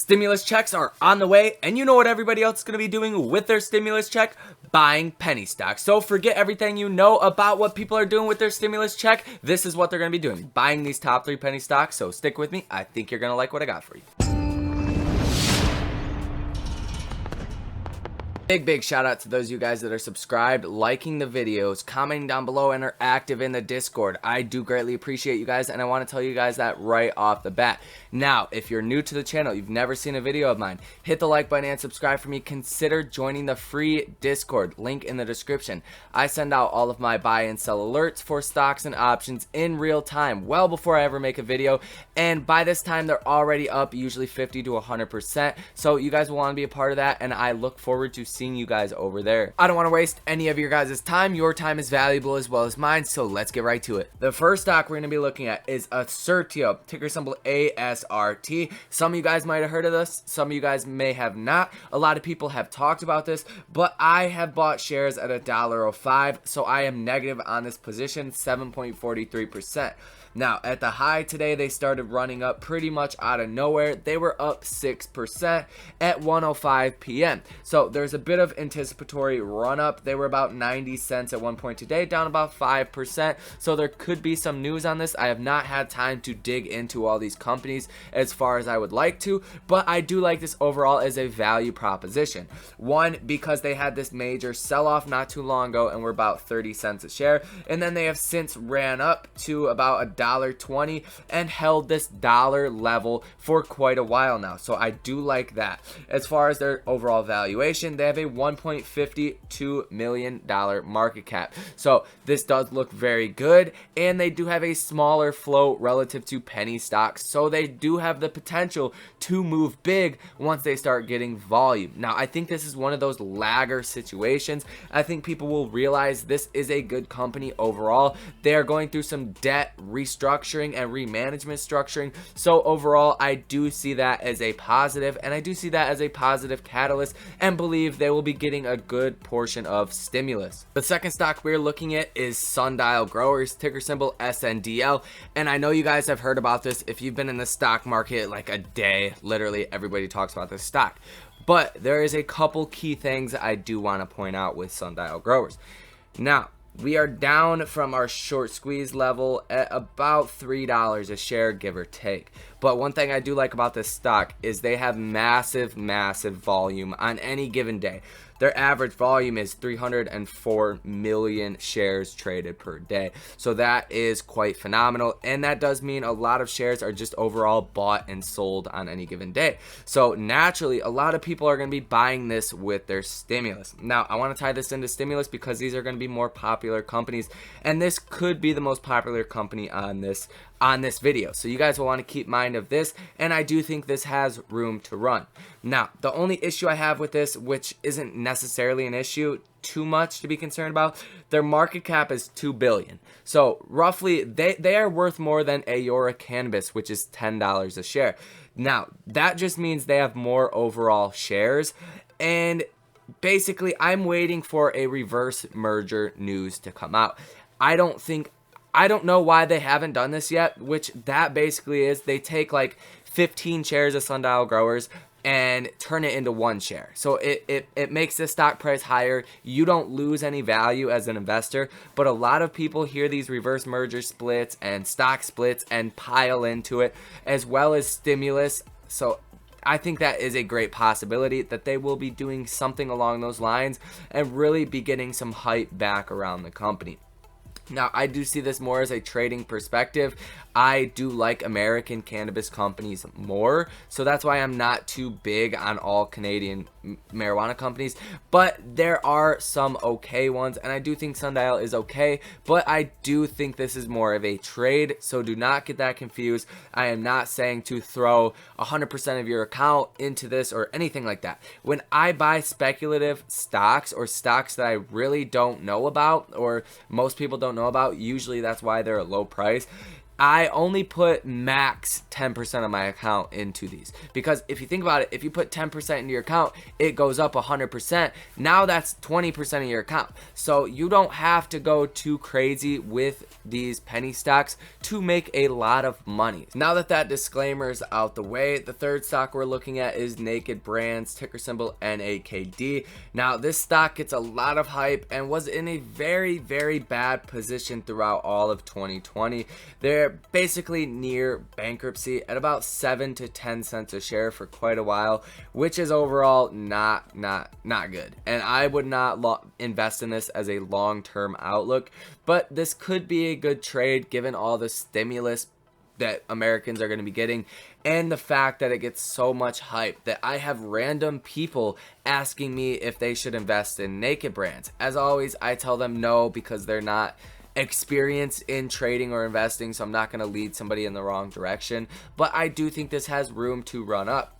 Stimulus checks are on the way, and you know what everybody else is going to be doing with their stimulus check? Buying penny stocks. So forget everything you know about what people are doing with their stimulus check. This is what they're going to be doing, buying these top 3 penny stocks. So stick with me. I think you're going to like what I got for you. Big shout out to those of you guys that are subscribed, liking the videos, commenting down below, and are active in the Discord. I do greatly appreciate you guys, and I want to tell you guys that right off the bat. Now, if you're new to the channel, you've never seen a video of mine, hit the like button and subscribe for me. Consider joining the free Discord, link in the description. I send out all of my buy and sell alerts for stocks and options in real time, well before I ever make a video, and by this time they're already up, usually 50 to 100%, so you guys will want to be a part of that, and I look forward to seeing you guys over there. I don't want to waste any of your guys' time. Your time is valuable as well as mine, so let's get right to it. The first stock we're going to be looking at is Assertio, ticker symbol ASRT. Some of you guys might have heard of this, some of you guys may have not. A lot of people have talked about this, but I have bought shares at $1.05, so I am negative on this position, 7.43%. Now, at the high today, they started running up pretty much out of nowhere. They were up 6% at 1:05 p.m. So there's a bit of anticipatory run up. They were about 90 cents at one point today, down about 5%. So there could be some news on this. I have not had time to dig into all these companies as far as I would like to, but I do like this overall as a value proposition. One, because they had this major sell-off not too long ago and were about 30 cents a share, and then they have since ran up to about $1.20 and held this dollar level for quite a while now. So I do like that. As far as their overall valuation, they have a $1.52 million market cap. So this does look very good, and they do have a smaller float relative to penny stocks. So they do have the potential to move big once they start getting volume. Now, I think this is one of those lagger situations. I think people will realize this is a good company overall. They are going through some debt restructuring and remanagement structuring. So overall, I do see that as a positive, and I do see that as a positive catalyst, and believe they will be getting a good portion of stimulus. The second stock we're looking at is Sundial Growers, ticker symbol SNDL, and I know you guys have heard about this if you've been in the stock market like a day. Literally everybody talks about this stock, but there is a couple key things I do want to point out with Sundial Growers. Now, we are down from our short squeeze level at about $3 a share, give or take. But one thing I do like about this stock is they have massive volume on any given day. Their average volume is 304 million shares traded per day. So that is quite phenomenal. And that does mean a lot of shares are just overall bought and sold on any given day. So naturally, a lot of people are going to be buying this with their stimulus. Now, I want to tie this into stimulus because these are going to be more popular companies. And this could be the most popular company on this video. So you guys will want to keep mind of this, and I do think this has room to run. Now, the only issue I have with this, which isn't necessarily an issue too much to be concerned about, their market cap is $2 billion. So roughly they are worth more than Aurora Cannabis, which is $10 a share. Now, that just means they have more overall shares, and basically I'm waiting for a reverse merger news to come out. I don't know why they haven't done this yet, which that basically is they take like 15 shares of Sundial Growers and turn it into one share. So it makes the stock price higher. You don't lose any value as an investor, but a lot of people hear these reverse merger splits and stock splits and pile into it, as well as stimulus. So I think that is a great possibility that they will be doing something along those lines and really be getting some hype back around the company. Now, I do see this more as a trading perspective. I do like American cannabis companies more, so that's why I'm not too big on all Canadian marijuana companies, but there are some okay ones, and I do think Sundial is okay, but I do think this is more of a trade, so do not get that confused. I am not saying to throw 100% of your account into this or anything like that. When I buy speculative stocks or stocks that I really don't know about, or most people don't know about, usually that's why they're a low price. I only put max 10% of my account into these, because if you think about it, if you put 10% into your account, it goes up 100%. Now that's 20% of your account. So you don't have to go too crazy with these penny stocks to make a lot of money. Now that that disclaimer is out the way, the third stock we're looking at is Naked Brands, ticker symbol NAKD. Now this stock gets a lot of hype and was in a very, very bad position throughout all of 2020. They're basically near bankruptcy at about 7 to 10 cents a share for quite a while, which is overall not good. And I would not invest in this as a long-term outlook, but this could be a good trade given all the stimulus that Americans are going to be getting, and the fact that it gets so much hype that I have random people asking me if they should invest in Naked Brands. As always, I tell them no, because they're not experienced in trading or investing, so I'm not going to lead somebody in the wrong direction. But I do think this has room to run up.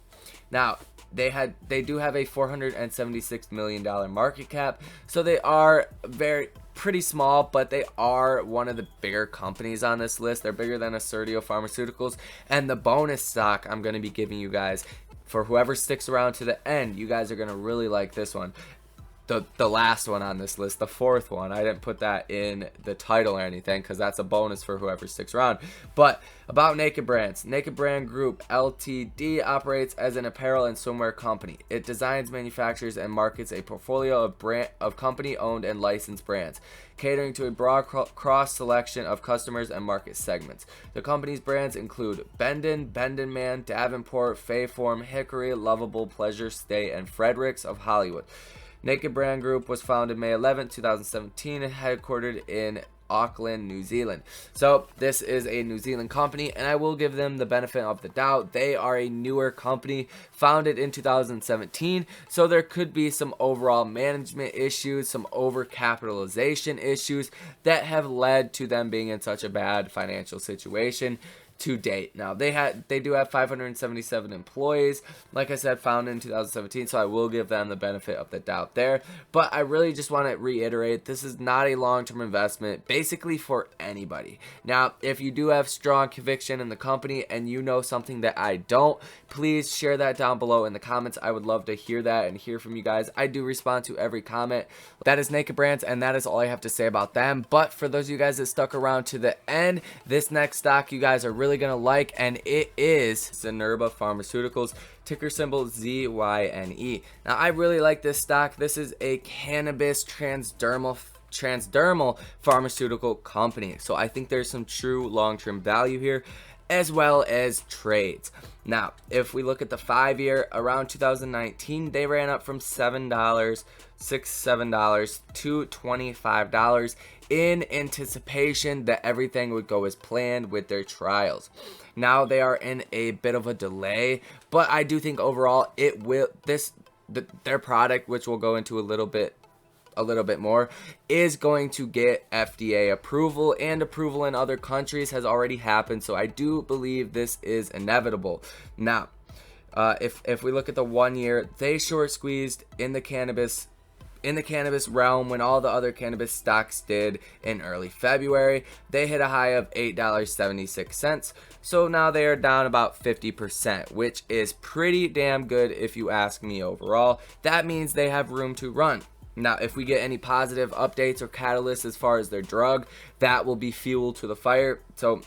Now, they do have a $476 million market cap, so they are pretty small, but they are one of the bigger companies on this list. They're bigger than Assertio Pharmaceuticals. And the bonus stock I'm going to be giving you guys, for whoever sticks around to the end, you guys are going to really like this one. The last one on this list, the fourth one. I didn't put that in the title or anything because that's a bonus for whoever sticks around. But about Naked Brands. Naked Brand Group Ltd operates as an apparel and swimwear company. It designs, manufactures, and markets a portfolio of company-owned and licensed brands, catering to a broad cross-selection of customers and market segments. The company's brands include Bendon, Bendon Man, Davenport, Fayform, Hickory, Lovable, Pleasure Stay, and Fredericks of Hollywood. Naked Brand Group was founded May 11, 2017 and headquartered in Auckland, New Zealand. So this is a New Zealand company, and I will give them the benefit of the doubt. They are a newer company, founded in 2017, so there could be some overall management issues, some overcapitalization issues that have led to them being in such a bad financial situation to date. Now they do have 577 employees, like I said, founded in 2017, so I will give them the benefit of the doubt there. But I really just want to reiterate, this is not a long-term investment basically for anybody. Now if you do have strong conviction in the company and you know something that I don't, please share that down below in the comments. I would love to hear that and hear from you guys. I do respond to every comment. That is Naked Brands, and that is all I have to say about them. But for those of you guys that stuck around to the end, this next stock you guys are really gonna like, and it is Zenerba Pharmaceuticals, ticker symbol ZYNE. Now I really like this stock. This is a cannabis transdermal pharmaceutical company, so I think there's some true long-term value here, as well as trades. Now if we look at the 5-year, around 2019 they ran up from $7 to $25 in anticipation that everything would go as planned with their trials. Now they are in a bit of a delay, but I do think overall it will, their product, which we'll go into a little bit more, is going to get FDA approval, and approval in other countries has already happened, so I do believe this is inevitable. Now if we look at the 1 year, they short squeezed in the cannabis realm when all the other cannabis stocks did in early February. They hit a high of $8.76, so now they are down about 50%, which is pretty damn good if you ask me overall. That means they have room to run. Now if we get any positive updates or catalysts as far as their drug, that will be fuel to the fire, so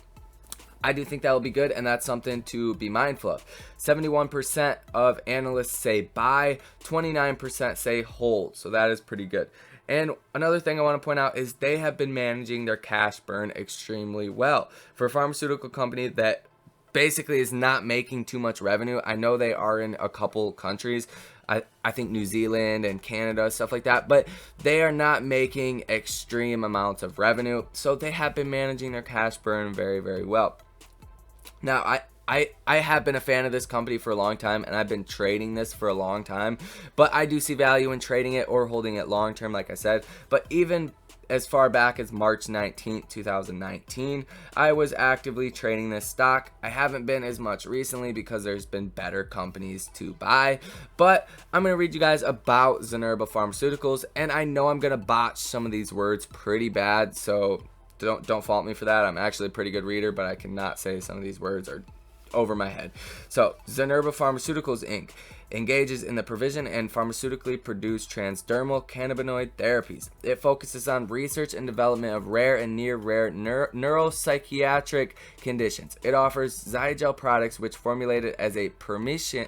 I do think that will be good, and that's something to be mindful of. 71% of analysts say buy, 29% say hold, so that is pretty good. And another thing I want to point out is they have been managing their cash burn extremely well. For a pharmaceutical company that basically is not making too much revenue, I know they are in a couple countries, I think New Zealand and Canada, stuff like that, but they are not making extreme amounts of revenue, so they have been managing their cash burn very, very well. Now I have been a fan of this company for a long time, and I've been trading this for a long time, but I do see value in trading it or holding it long term, like I said. But even as far back as March 19th, 2019, I was actively trading this stock. I haven't been as much recently because there's been better companies to buy, but I'm going to read you guys about Zenerba Pharmaceuticals, and I know I'm going to botch some of these words pretty bad, so don't fault me for that. I'm actually a pretty good reader, but I cannot say some of these words are over my head. So Zenerba Pharmaceuticals Inc. engages in the provision and pharmaceutically produced transdermal cannabinoid therapies. It focuses on research and development of rare and near rare neuropsychiatric conditions. It offers Zygel products which formulated as a permission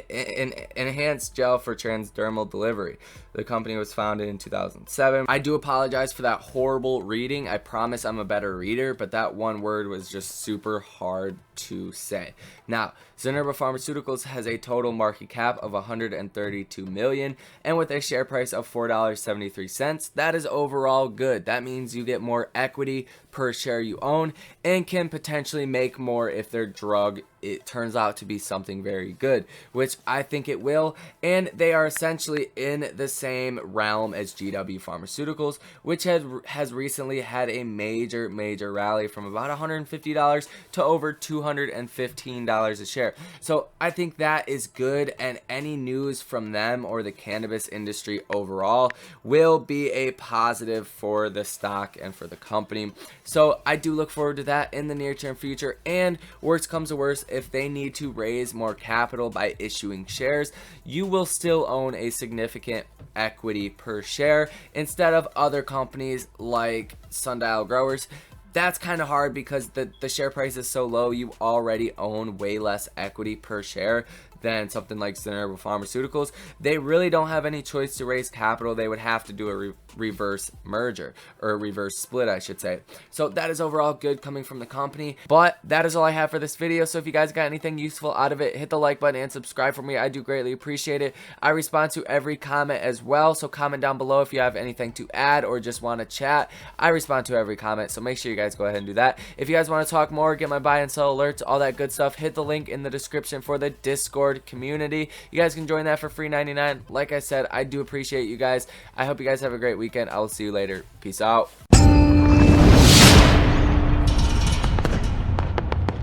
enhanced gel for transdermal delivery. The company was founded in 2007. I do apologize for that horrible reading. I promise I'm a better reader, but that one word was just super hard to say. Now, Zenerba Pharmaceuticals has a total market cap of $132 million, and with a share price of $4.73, that is overall good. That means you get more equity per share you own and can potentially make more if their drug it turns out to be something very good, which I think it will. And they are essentially in the same realm as GW Pharmaceuticals, which has recently had a major rally from about $150 to over $215 a share. So I think that is good, and any news from them or the cannabis industry overall will be a positive for the stock and for the company. So I do look forward to that in the near term future, and worst comes to worst, if they need to raise more capital by issuing shares, you will still own a significant equity per share instead of other companies like Sundial Growers. That's kind of hard because the share price is so low, you already own way less equity per share than something like Zenerba Pharmaceuticals. They really don't have any choice to raise capital. They would have to do a reverse merger, or a reverse split, I should say. So that is overall good coming from the company. But that is all I have for this video. So if you guys got anything useful out of it, hit the like button and subscribe for me. I do greatly appreciate it. I respond to every comment as well, so comment down below if you have anything to add or just want to chat. I respond to every comment, so make sure you guys go ahead and do that. If you guys want to talk more, get my buy and sell alerts, all that good stuff, hit the link in the description for the Discord community. You guys can join that for free 99. Like I said, I do appreciate you guys. I hope you guys have a great weekend. I will see you later. Peace out.